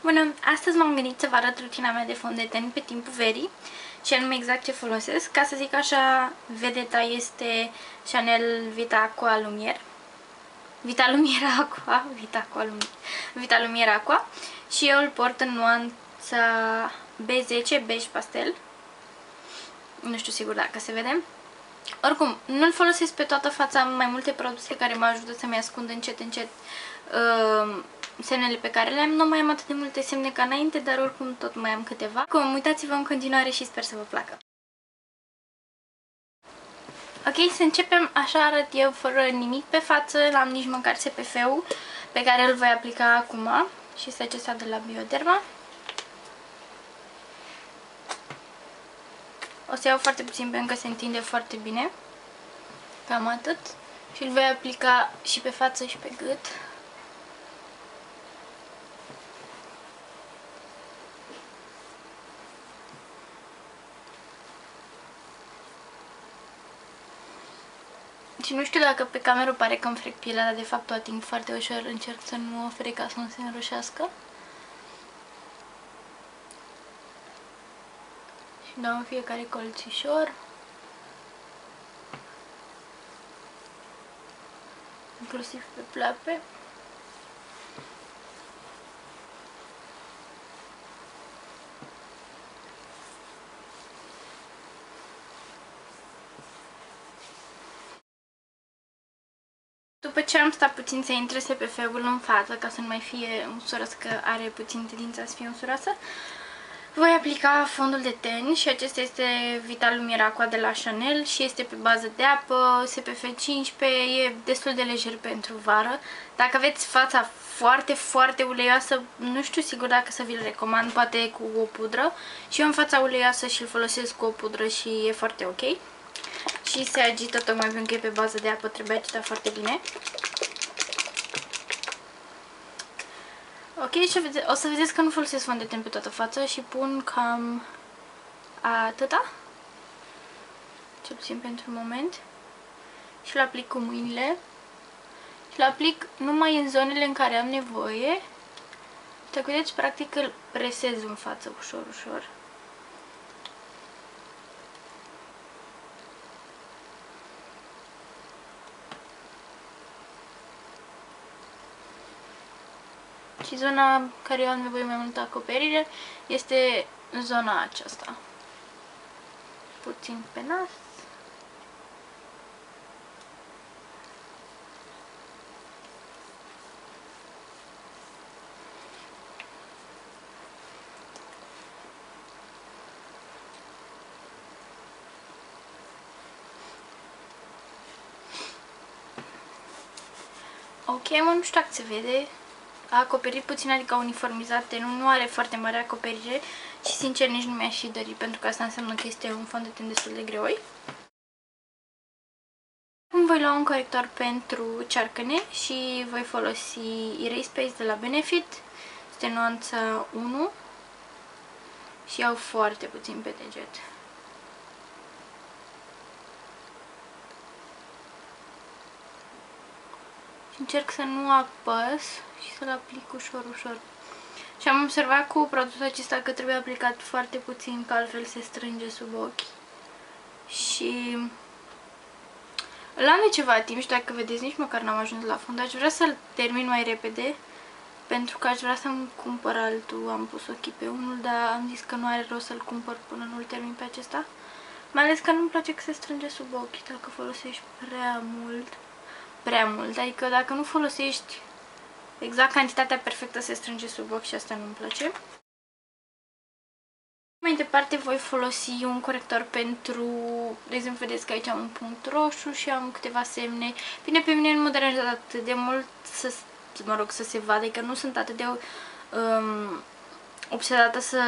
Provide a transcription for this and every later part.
Bună! Astăzi m-am gândit să vă arăt rutina mea de fond de ten pe timpul verii și anume exact ce folosesc. Ca să zic așa, vedeta este Chanel Vita Aqua Lumiere. Vita Lumiere Aqua și eu îl port în nuanța B10, beige pastel. Nu știu sigur dacă se vede. Oricum, nu-l folosesc pe toată fața, am mai multe produse care mă ajută să-mi ascund încet semnele pe care le am. Nu mai am atât de multe semne ca înainte, dar oricum tot mai am câteva. Acum, uitați-vă în continuare și sper să vă placă. Ok, să începem. Așa arăt eu fără nimic pe față, n-am nici măcar SPF-ul pe care îl voi aplica acum și este acesta de la Bioderma. O să iau foarte puțin pentru că se întinde foarte bine. Cam atât. Și îl voi aplica și pe față și pe gât. Și nu știu dacă pe cameră pare că îmi frec pielea, dar de fapt o ating foarte ușor. Încerc să nu o frec ca să nu se înroșească. Și dau în fiecare colțișor. Inclusiv pe pleoape. După ce am stat puțin să intre SPF-ul în față, ca să nu mai fie usuros, că are puțin tendința să fie usuroasă, voi aplica fondul de ten și acesta este Vita Lumiere Aqua de la Chanel și este pe bază de apă, SPF 15, e destul de lejer pentru vară. Dacă aveți fața foarte uleioasă, nu știu sigur dacă să vi-l recomand, poate cu o pudră. Și eu am fața uleioasă și îl folosesc cu o pudră și e foarte ok. Și se agită tocmai pentru că e pe bază de apă, trebuie agitat foarte bine. Ok, și o să vedeți că nu folosesc fond de ten pe toată fața și pun cam atâta. Cel puțin pentru moment. Și îl aplic cu mâinile. Și îl aplic numai în zonele în care am nevoie. Dacă vedeți, practic îl presez în față ușor. Și zona care eu am nevoie mai multă acoperire este zona aceasta. Puțin pe nas. Ok, nu știu dacă se vede. A acoperit puțin, adică a uniformizat tenul, nu are foarte mare acoperire și sincer nici nu mi-aș și dori, pentru că asta înseamnă că este un fond de ten destul de greoi. Acum voi lua un corector pentru cearcăne și voi folosi Erase Space de la Benefit, este nuanța 1 și iau foarte puțin pe deget. Încerc să nu apăs și să-l aplic ușor. Și am observat cu produsul acesta că trebuie aplicat foarte puțin, că altfel se strânge sub ochi. Și îl am de ceva timp și dacă vedeți, nici măcar n-am ajuns la fund. Aș vrea să-l termin mai repede, pentru că aș vrea să-mi cumpăr altul. Am pus ochii pe unul, dar am zis că nu are rost să-l cumpăr până nu-l termin pe acesta. Mai ales că nu-mi place că se strânge sub ochi dacă folosești prea mult. Adică dacă nu folosești exact cantitatea perfectă, se strânge sub ochi și asta nu-mi place. Mai departe voi folosi un corector pentru, de exemplu, vedeți că aici am un punct roșu și am câteva semne. Bine, pe mine nu mă deranjează atât de mult să se vadă, că nu sunt atât de obsedată să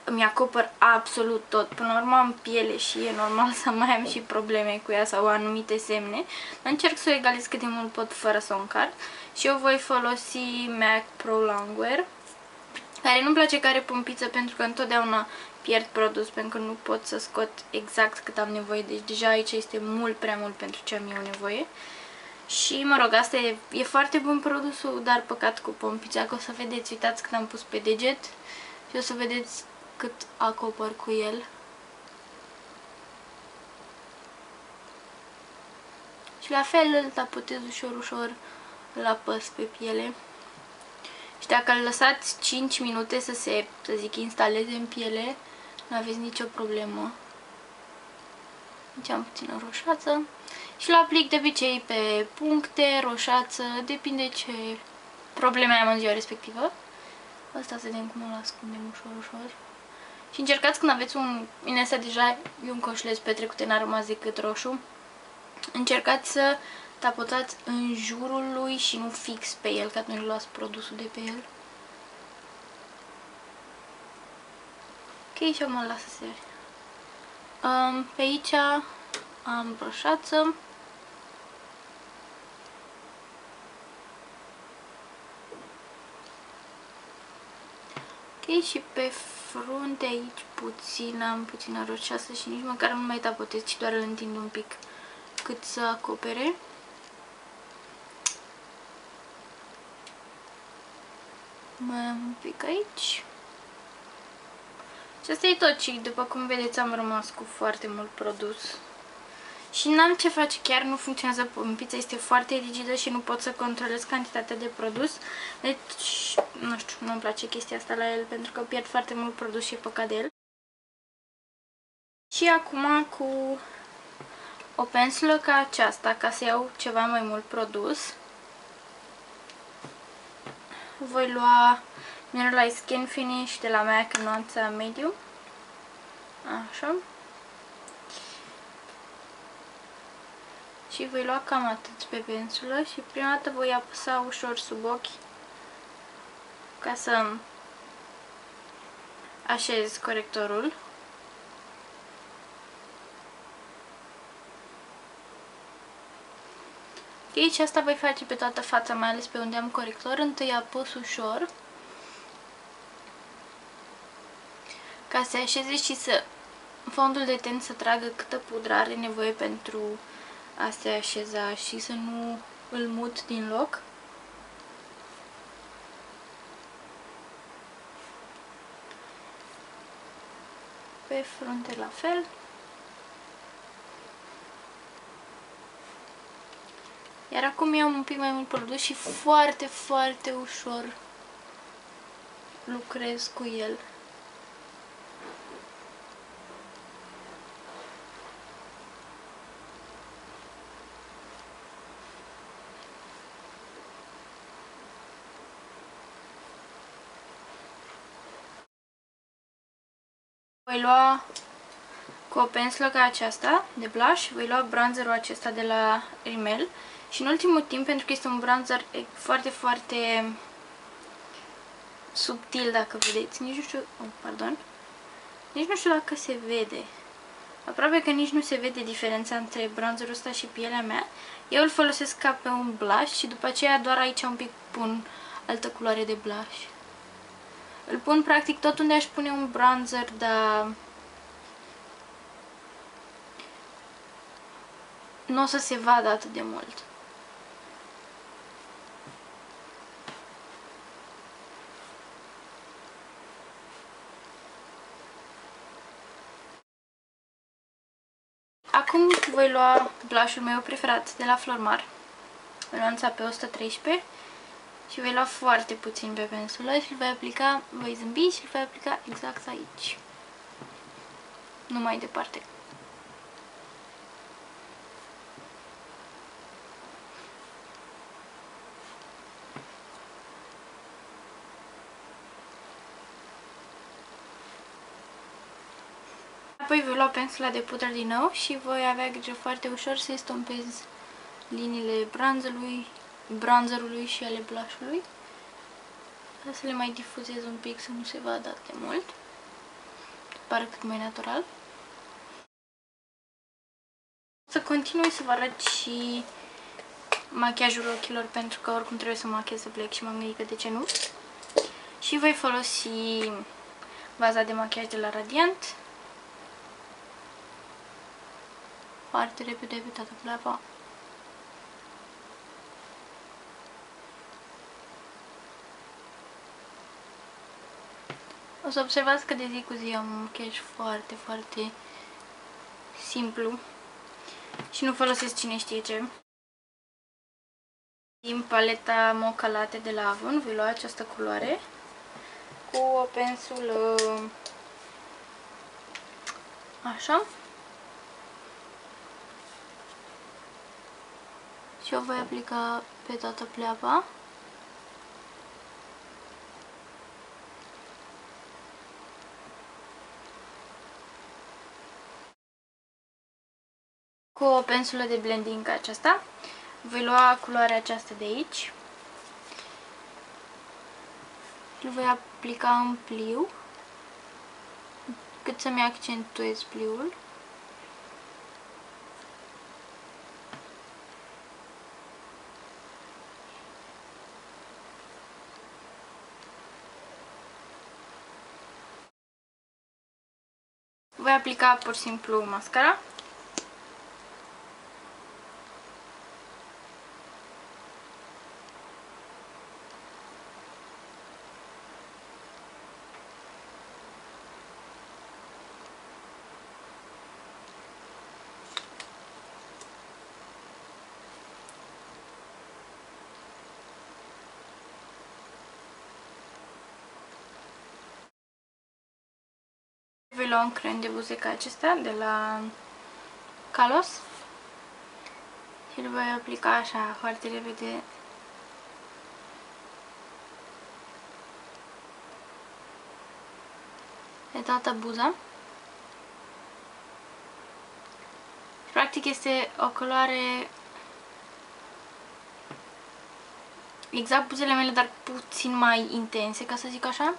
îmi acopăr absolut tot. Până la urmă am piele și e normal să mai am și probleme cu ea sau anumite semne. Încerc să o egaliz cât de mult pot fără să o încarc. Și eu voi folosi MAC Pro Longwear, care nu-mi place că are pompiță, pentru că întotdeauna pierd produs, pentru că nu pot să scot exact cât am nevoie. Deci deja aici este mult prea mult pentru ce am eu nevoie. Și, mă rog, asta e foarte bun produsul, dar păcat cu pompița, că o să vedeți, uitați când am pus pe deget și o să vedeți cât acopăr cu el. Și la fel îl tapotez ușor, îl apăs pe piele. Și dacă îl lăsați 5 minute să se, să zic, instaleze în piele, nu aveți nicio problemă. Deci am puțină roșață. Și îl aplic de obicei pe puncte, roșață, depinde ce probleme am în ziua respectivă. Asta să vedem cum îl ascundem ușor. Și încercați când aveți un... Bine, asta deja e un coșleț petrecut, n-a rămas decât roșu. Încercați să tapotați în jurul lui și nu fix pe el, că atunci luați produsul de pe el. Ok, și acum îl las să se... Pe aici am roșață. Ok, și pe frunte aici am puțină roșoasă și nici măcar nu mai tapotez, ci doar îl întind un pic cât să acopere. Mai am un pic aici. Și asta e tot, și după cum vedeți am rămas cu foarte mult produs. Și n-am ce face, chiar nu funcționează pompița, este foarte rigidă și nu pot să controlez cantitatea de produs. Deci, nu știu, nu-mi place chestia asta la el pentru că pierd foarte mult produs și e păcat de el. Și acum cu o pensulă ca aceasta, ca să iau ceva mai mult produs, voi lua Mineralized Skin Finish de la MAC în nuanța medium. Așa. Și voi lua cam atât pe pensulă și prima dată voi apăsa ușor sub ochi ca să așez corectorul. Ok, și asta voi face pe toată fața, mai ales pe unde am corector. Întâi apăs ușor ca să se așeze și să fondul de ten să tragă câtă pudră are nevoie pentru a se așeza și să nu îl mut din loc. Pe frunte la fel. Iar acum iau un pic mai mult produs și foarte, foarte ușor lucrez cu el. Voi lua cu o pensulă ca aceasta de blush, voi lua bronzerul acesta de la Rimmel și în ultimul timp, pentru că este un bronzer foarte, foarte subtil, dacă vedeți, nici nu știu, nici nu știu dacă se vede, aproape că nici nu se vede diferența între bronzerul ăsta și pielea mea. Eu îl folosesc ca pe un blush și după aceea doar aici un pic pun altă culoare de blush. Îl pun practic tot unde aș pune un bronzer, dar nu o să se vadă atât de mult. Acum voi lua blush-ul meu preferat de la Flormar, nuanța pe 113, și voi lua foarte puțin pe pensulă și îl voi aplica, voi zâmbi și îl voi aplica exact aici, nu mai departe. Apoi voi lua pensula de pudră din nou și voi avea grijă foarte ușor să estompez liniile bronzerului și ale blush-ului. Să le mai difuzez un pic, să nu se vadă atât de mult. Pare cât mai natural. Să continui să vă arăt și machiajul ochilor, pentru că oricum trebuie să machez să plec și m-am gândit că de ce nu. Și voi folosi baza de machiaj de la Radiant. Foarte repede pe toată pleava. O să observați că de zi cu zi am un machiaj foarte, foarte simplu și nu folosesc cine știe ce. Din paleta Mocha Latte de la Avon voi lua această culoare cu o pensulă așa și o voi aplica pe toată pleava. Cu o pensulă de blending ca aceasta voi lua culoarea aceasta de aici. Îl voi aplica în pliu, cât să-mi accentuez pliul. Voi aplica pur și simplu mascara. Voi lua un crem de buze ca acesta de la Kalos și îl voi aplica așa foarte repede pe toată buza. Și practic este o culoare exact buzele mele, dar puțin mai intense, ca să zic așa.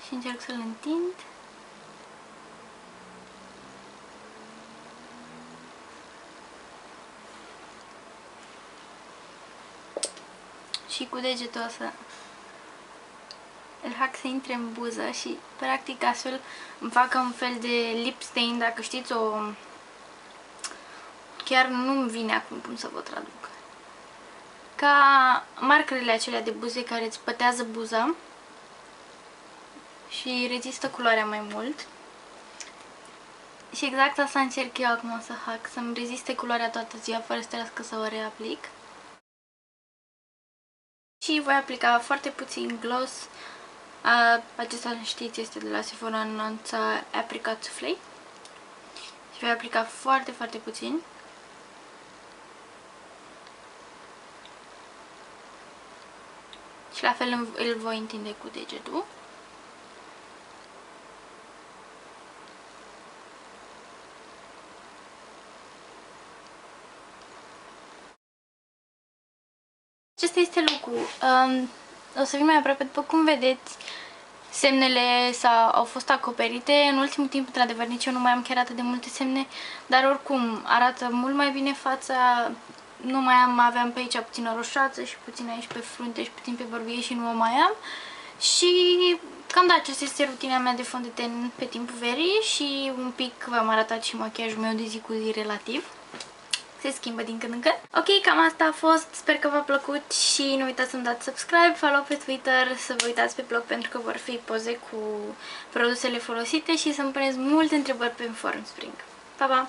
Și încerc să-l întind. Și cu degetul o să îl fac să intre în buză și practic astfel îmi fac un fel de lip stain, dacă știți o... Chiar nu-mi vine acum cum să vă traduc. Ca markerele acelea de buze care îți pătează buza și rezistă culoarea mai mult. Și exact asta încerc eu acum să fac, să-mi reziste culoarea toată ziua fără să trebuiască să o reaplic. Și voi aplica foarte puțin gloss. Acesta, știți, este de la Sephora, nuanța Apricot Soufflé. Și voi aplica foarte, foarte puțin. Și la fel îl voi întinde cu degetul. Acesta este lucru. O să vin mai aproape. După cum vedeți, semnele au fost acoperite. În ultimul timp, într-adevăr, nici eu nu mai am chiar atât de multe semne, dar oricum arată mult mai bine fața. Nu mai aveam pe aici puțină roșață și puțin aici pe frunte și puțin pe bărbie și nu o mai am. Și cam da, aceasta este rutina mea de fond de ten pe timpul verii și un pic v-am arătat și machiajul meu de zi cu zi relativ. Se schimbă din când în când. Ok, cam asta a fost. Sper că v-a plăcut și nu uitați să-mi dați subscribe, follow pe Twitter, să vă uitați pe blog pentru că vor fi poze cu produsele folosite și să-mi puneți multe întrebări pe Formspring. Pa, pa!